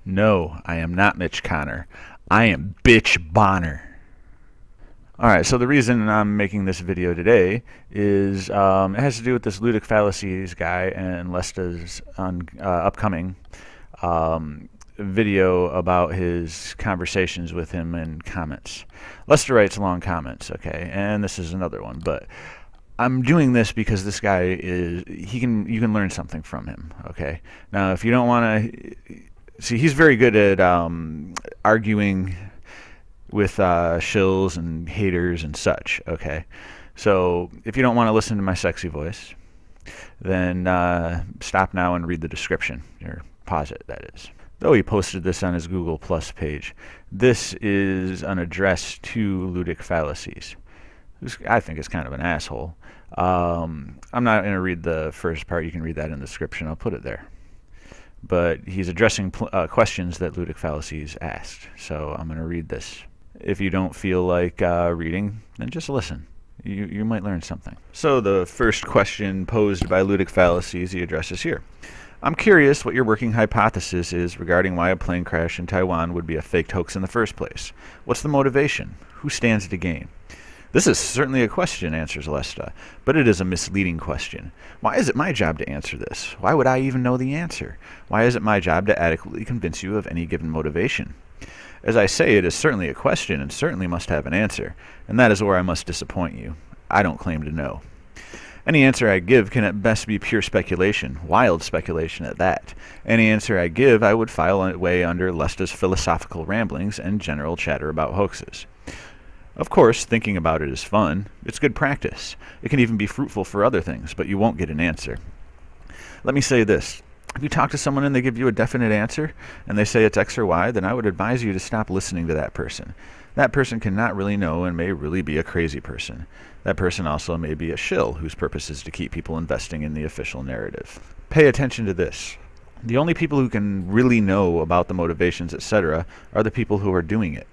No, I am not Mitch Connor. I am Bitch Bonner. Alright, so the reason I'm making this video today is it has to do with this LudicFallacies guy and Lesta's upcoming video about his conversations with him and comments. Lesta writes long comments, okay, and this is another one, but I'm doing this because this guy you can learn something from him, okay? Now, if you don't want to see, he's very good at arguing with shills and haters and such, okay? So if you don't want to listen to my sexy voice, then stop now and read the description, or pause it, that is. Though he posted this on his Google Plus page, this is an address to LudicFallacies, who I think is kind of an asshole. I'm not going to read the first part. You can read that in the description. I'll put it there. But he's addressing questions that LudicFallacies asked. So I'm going to read this. If you don't feel like reading, then just listen. You might learn something. So the first question posed by LudicFallacies he addresses here. I'm curious what your working hypothesis is regarding why a plane crash in Taiwan would be a faked hoax in the first place. What's the motivation? Who stands to gain? This is certainly a question, answers Lesta, but it is a misleading question. Why is it my job to answer this? Why would I even know the answer? Why is it my job to adequately convince you of any given motivation? As I say, it is certainly a question and certainly must have an answer, and that is where I must disappoint you. I don't claim to know. Any answer I give can at best be pure speculation, wild speculation at that. Any answer I give I would file away under Lesta's philosophical ramblings and general chatter about hoaxes. Of course, thinking about it is fun. It's good practice. It can even be fruitful for other things, but you won't get an answer. Let me say this. If you talk to someone and they give you a definite answer, and they say it's X or Y, then I would advise you to stop listening to that person. That person cannot really know and may really be a crazy person. That person also may be a shill whose purpose is to keep people investing in the official narrative. Pay attention to this. The only people who can really know about the motivations, etc., are the people who are doing it.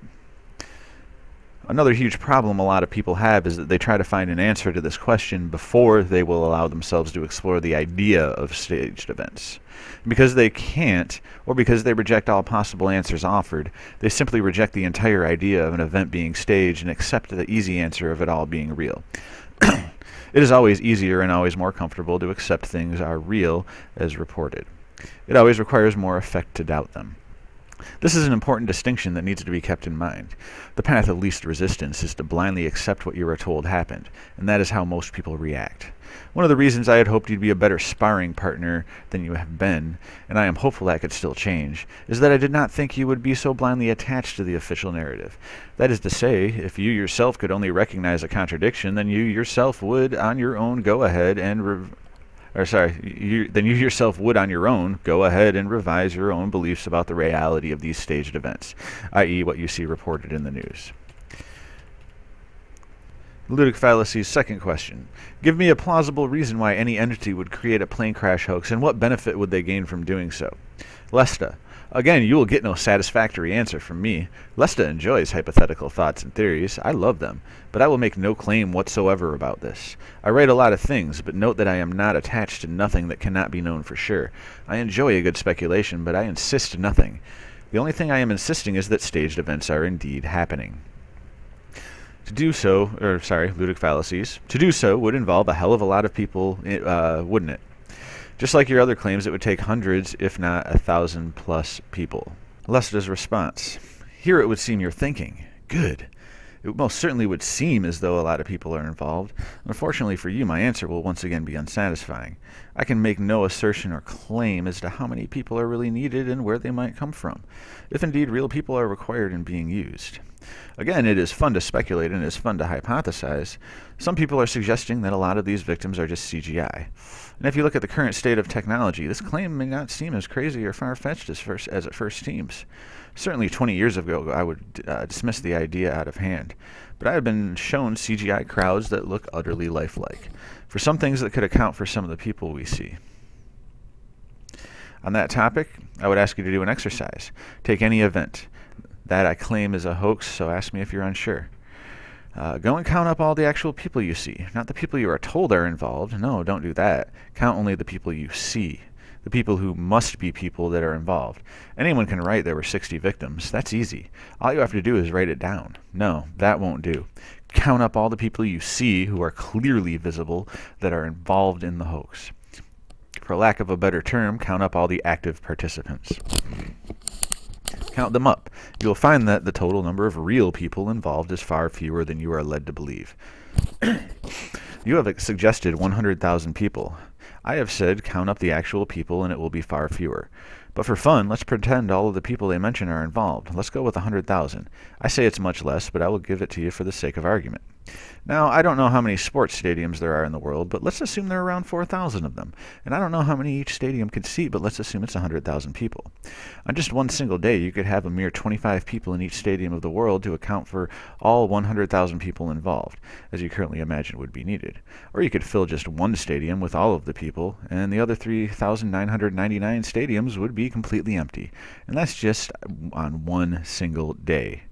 Another huge problem a lot of people have is that they try to find an answer to this question before they will allow themselves to explore the idea of staged events. Because they can't, or because they reject all possible answers offered, they simply reject the entire idea of an event being staged and accept the easy answer of it all being real. It is always easier and always more comfortable to accept things are real as reported. It always requires more effect to doubt them. This is an important distinction that needs to be kept in mind. The path of least resistance is to blindly accept what you are told happened, and that is how most people react. One of the reasons I had hoped you'd be a better sparring partner than you have been, and I am hopeful that could still change, is that I did not think you would be so blindly attached to the official narrative. That is to say, if you yourself could only recognize a contradiction, then you yourself would on your own go ahead and then you yourself would on your own go ahead and revise your own beliefs about the reality of these staged events, i.e. what you see reported in the news. LudicFallacies' second question. Give me a plausible reason why any entity would create a plane crash hoax, and what benefit would they gain from doing so? Lesta. Again, you will get no satisfactory answer from me. Lesta enjoys hypothetical thoughts and theories. I love them, but I will make no claim whatsoever about this. I write a lot of things, but note that I am not attached to nothing that cannot be known for sure. I enjoy a good speculation, but I insist nothing. The only thing I am insisting is that staged events are indeed happening. LudicFallacies. To do so would involve a hell of a lot of people, wouldn't it? Just like your other claims, it would take hundreds, if not 1,000 plus people. Lesta's response. Here it would seem you're thinking. Good. It most certainly would seem as though a lot of people are involved. Unfortunately for you, my answer will once again be unsatisfying. I can make no assertion or claim as to how many people are really needed and where they might come from, if indeed real people are required and being used. Again, it is fun to speculate and it is fun to hypothesize. Some people are suggesting that a lot of these victims are just CGI. And if you look at the current state of technology, this claim may not seem as crazy or far-fetched as it first seems. Certainly 20 years ago, I would dismiss the idea out of hand. But I have been shown CGI crowds that look utterly lifelike, for some things that could account for some of the people we see. On that topic, I would ask you to do an exercise. Take any event. That I claim is a hoax, so ask me if you're unsure. Go and count up all the actual people you see. Not the people you are told are involved. No, don't do that. Count only the people you see. the people who must be people that are involved. Anyone can write there were 60 victims. That's easy. All you have to do is write it down. No, that won't do. Count up all the people you see who are clearly visible that are involved in the hoax. For lack of a better term, count up all the active participants. Count them up. You'll find that the total number of real people involved is far fewer than you are led to believe. You have suggested 100,000 people. I have said count up the actual people and it will be far fewer. But for fun, let's pretend all of the people they mention are involved. Let's go with 100,000. I say it's much less, but I will give it to you for the sake of argument. Now, I don't know how many sports stadiums there are in the world, but let's assume there are around 4,000 of them. And I don't know how many each stadium could seat, but let's assume it's 100,000 people. On just one single day, you could have a mere 25 people in each stadium of the world to account for all 100,000 people involved, as you currently imagine would be needed. Or you could fill just one stadium with all of the people, and the other 3,999 stadiums would be completely empty. And that's just on one single day.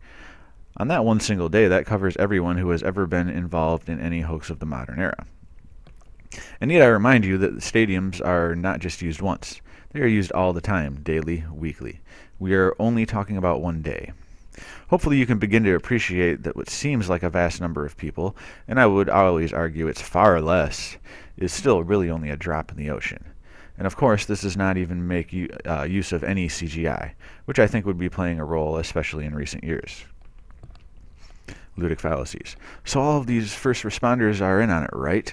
On that one single day, that covers everyone who has ever been involved in any hoax of the modern era. And yet I remind you that the stadiums are not just used once. They are used all the time, daily, weekly. We are only talking about one day. Hopefully you can begin to appreciate that what seems like a vast number of people, and I would always argue it's far less, is still really only a drop in the ocean. And of course, this does not even make use of any CGI, which I think would be playing a role, especially in recent years. LudicFallacies. So all of these first responders are in on it, right?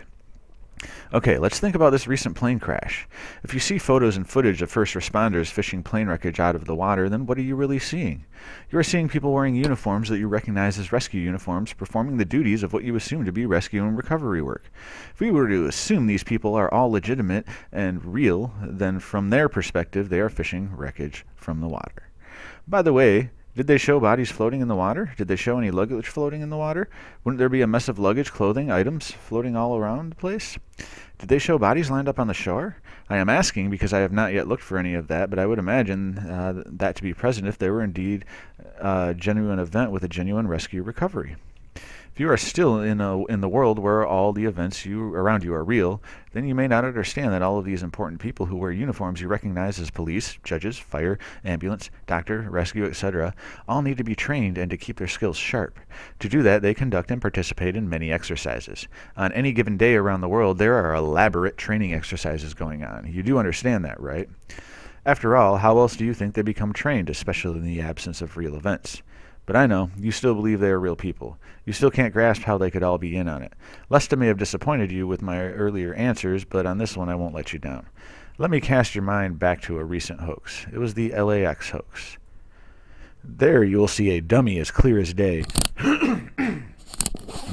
Okay, let's think about this recent plane crash. If you see photos and footage of first responders fishing plane wreckage out of the water, then what are you really seeing? You are seeing people wearing uniforms that you recognize as rescue uniforms, performing the duties of what you assume to be rescue and recovery work. If we were to assume these people are all legitimate and real, then from their perspective, they are fishing wreckage from the water. By the way, did they show bodies floating in the water? Did they show any luggage floating in the water? Wouldn't there be a mess of luggage, clothing, items floating all around the place? Did they show bodies lined up on the shore? I am asking because I have not yet looked for any of that, but I would imagine that to be present if there were indeed a genuine event with a genuine rescue recovery. If you are still in the world where all the events around you are real, then you may not understand that all of these important people who wear uniforms you recognize as police, judges, fire, ambulance, doctor, rescue, etc., all need to be trained and to keep their skills sharp. To do that, they conduct and participate in many exercises. On any given day around the world, there are elaborate training exercises going on. You do understand that, right? After all, how else do you think they become trained, especially in the absence of real events? But I know, you still believe they are real people. You still can't grasp how they could all be in on it. Lesta may have disappointed you with my earlier answers, but on this one I won't let you down. Let me cast your mind back to a recent hoax. It was the LAX hoax. There you will see a dummy as clear as day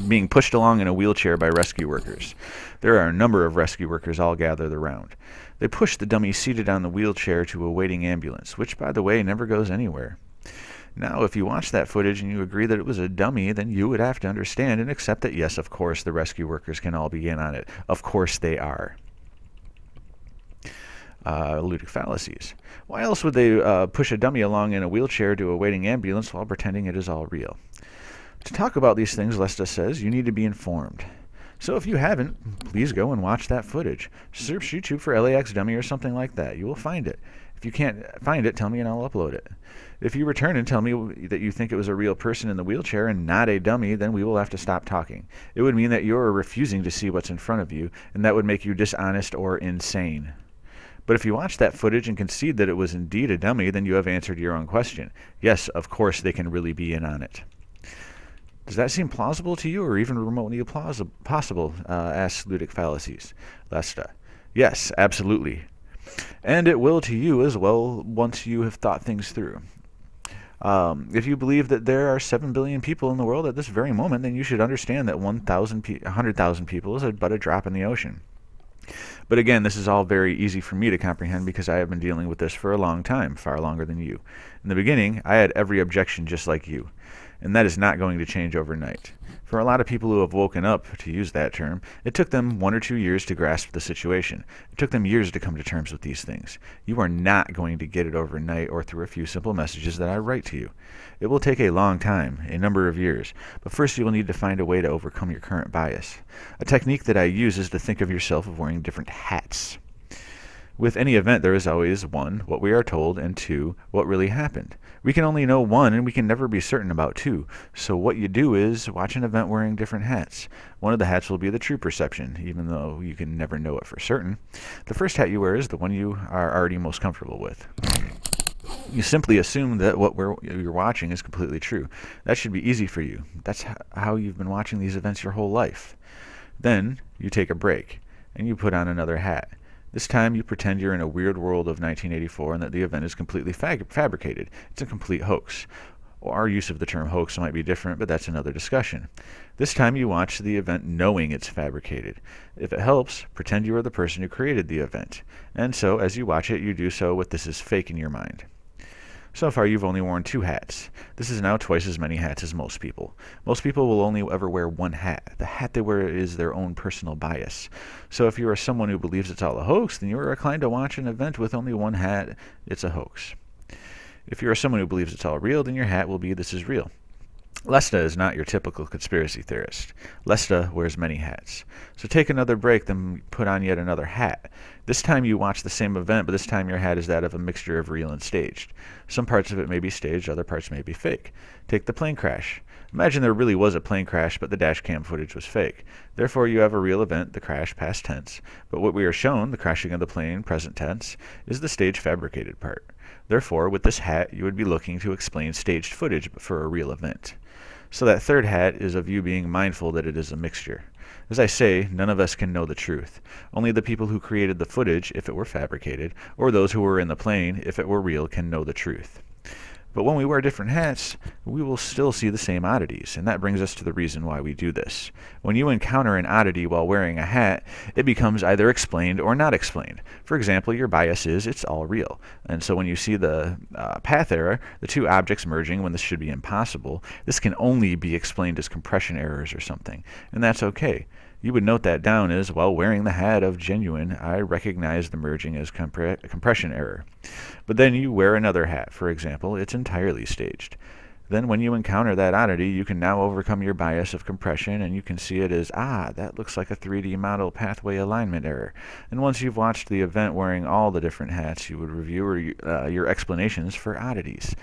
being pushed along in a wheelchair by rescue workers. There are a number of rescue workers all gathered around. They push the dummy seated on the wheelchair to a waiting ambulance, which, by the way, never goes anywhere. Now, if you watch that footage and you agree that it was a dummy, then you would have to understand and accept that, yes, of course, the rescue workers can all be in on it. Of course they are. LudicFallacies. Why else would they push a dummy along in a wheelchair to a waiting ambulance while pretending it is all real? To talk about these things, Lesta says, you need to be informed. So if you haven't, please go and watch that footage. Search YouTube for LAX dummy or something like that. You will find it. If you can't find it, tell me and I'll upload it. If you return and tell me that you think it was a real person in the wheelchair and not a dummy, then we will have to stop talking. It would mean that you are refusing to see what's in front of you, and that would make you dishonest or insane. But if you watch that footage and concede that it was indeed a dummy, then you have answered your own question. Yes, of course they can really be in on it. Does that seem plausible to you, or even remotely possible? Asks LudicFallacies. Lesta. Yes, absolutely. And it will to you as well once you have thought things through. If you believe that there are 7 billion people in the world at this very moment, then you should understand that 100,000 people is but a drop in the ocean. But again, this is all very easy for me to comprehend because I have been dealing with this for a long time, far longer than you. In the beginning, I had every objection just like you, and that is not going to change overnight. For a lot of people who have woken up, to use that term, it took them 1 or 2 years to grasp the situation. It took them years to come to terms with these things. You are not going to get it overnight or through a few simple messages that I write to you. It will take a long time, a number of years, but first you will need to find a way to overcome your current bias. A technique that I use is to think of yourself as wearing different hats. With any event, there is always 1, what we are told, and 2, what really happened. We can only know 1, and we can never be certain about 2. So what you do is watch an event wearing different hats. One of the hats will be the true perception, even though you can never know it for certain. The first hat you wear is the one you are already most comfortable with. You simply assume that what you're watching is completely true. That should be easy for you. That's how you've been watching these events your whole life. Then you take a break, and you put on another hat. This time you pretend you're in a weird world of 1984 and that the event is completely fabricated. It's a complete hoax. Our use of the term hoax might be different, but that's another discussion. This time you watch the event knowing it's fabricated. If it helps, pretend you are the person who created the event. And so, as you watch it, you do so with "this is fake" in your mind. So far, you've only worn 2 hats. This is now twice as many hats as most people. Most people will only ever wear 1 hat. The hat they wear is their own personal bias. So if you are someone who believes it's all a hoax, then you are inclined to watch an event with only 1 hat. It's a hoax. If you are someone who believes it's all real, then your hat will be "this is real." Lesta is not your typical conspiracy theorist. Lesta wears many hats. So take another break, then put on yet another hat. This time you watch the same event, but this time your hat is that of a mixture of real and staged. Some parts of it may be staged, other parts may be fake. Take the plane crash. Imagine there really was a plane crash, but the dash cam footage was fake. Therefore, you have a real event, the crash, past tense. But what we are shown, the crashing of the plane, present tense, is the stage fabricated part. Therefore, with this hat, you would be looking to explain staged footage for a real event. So that third hat is of you being mindful that it is a mixture. As I say, none of us can know the truth. Only the people who created the footage, if it were fabricated, or those who were in the plane, if it were real, can know the truth. But when we wear different hats, we will still see the same oddities, and that brings us to the reason why we do this. When you encounter an oddity while wearing a hat, it becomes either explained or not explained. For example, your bias is it's all real, and so when you see the path error, the 2 objects merging when this should be impossible, this can only be explained as compression errors or something, and that's okay. You would note that down as, while wearing the hat of genuine, I recognize the merging as compression error. But then you wear another hat, for example, it's entirely staged. Then when you encounter that oddity, you can now overcome your bias of compression, and you can see it as, that looks like a 3D model pathway alignment error. And once you've watched the event wearing all the different hats, you would review your explanations for oddities.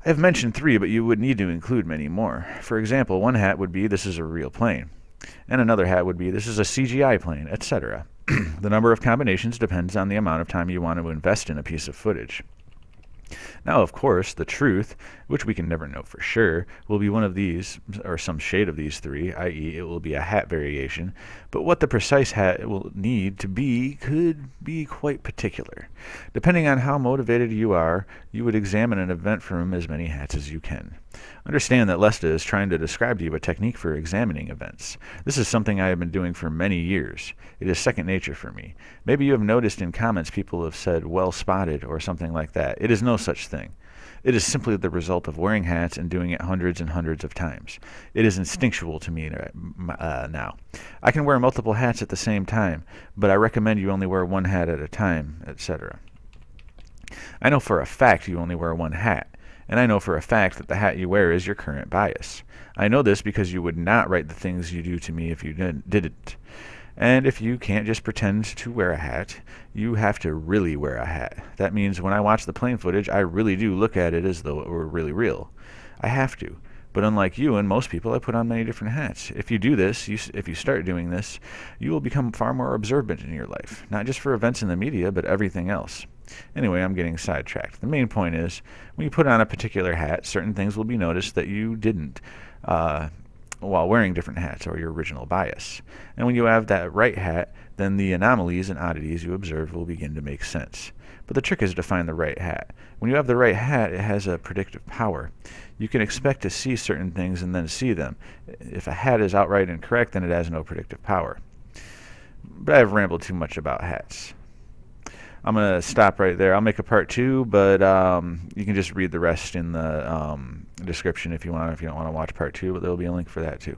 I have mentioned 3, but you would need to include many more. For example, one hat would be, this is a real plane. And another hat would be, this is a CGI plane, etc. The number of combinations depends on the amount of time you want to invest in a piece of footage. Now, of course, the truth, which we can never know for sure, will be one of these, or some shade of these 3, i.e. it will be a hat variation, but what the precise hat will need to be could be quite particular. Depending on how motivated you are, you would examine an event from as many hats as you can. Understand that Lesta is trying to describe to you a technique for examining events. This is something I have been doing for many years. It is second nature for me. Maybe you have noticed in comments people have said, "well spotted," or something like that. It is no such thing. It is simply the result of wearing hats and doing it hundreds and hundreds of times. It is instinctual to me now. I can wear multiple hats at the same time, but I recommend you only wear 1 hat at a time, etc. I know for a fact you only wear 1 hat. And I know for a fact that the hat you wear is your current bias. I know this because you would not write the things you do to me if you didn't. And if you can't just pretend to wear a hat, you have to really wear a hat. That means when I watch the plane footage, I really do look at it as though it were really real. I have to. But unlike you and most people, I put on many different hats. If you do this, if you start doing this, you will become far more observant in your life, not just for events in the media, but everything else. Anyway, I'm getting sidetracked. The main point is, when you put on a particular hat, certain things will be noticed that you didn't while wearing different hats, or your original bias. And when you have that right hat, then the anomalies and oddities you observe will begin to make sense. But the trick is to find the right hat. When you have the right hat, it has a predictive power. You can expect to see certain things and then see them. If a hat is outright incorrect, then it has no predictive power. But I've rambled too much about hats. I'm going to stop right there. I'll make a part 2, but you can just read the rest in the description if you want. If you don't want to watch part 2, but there will be a link for that too.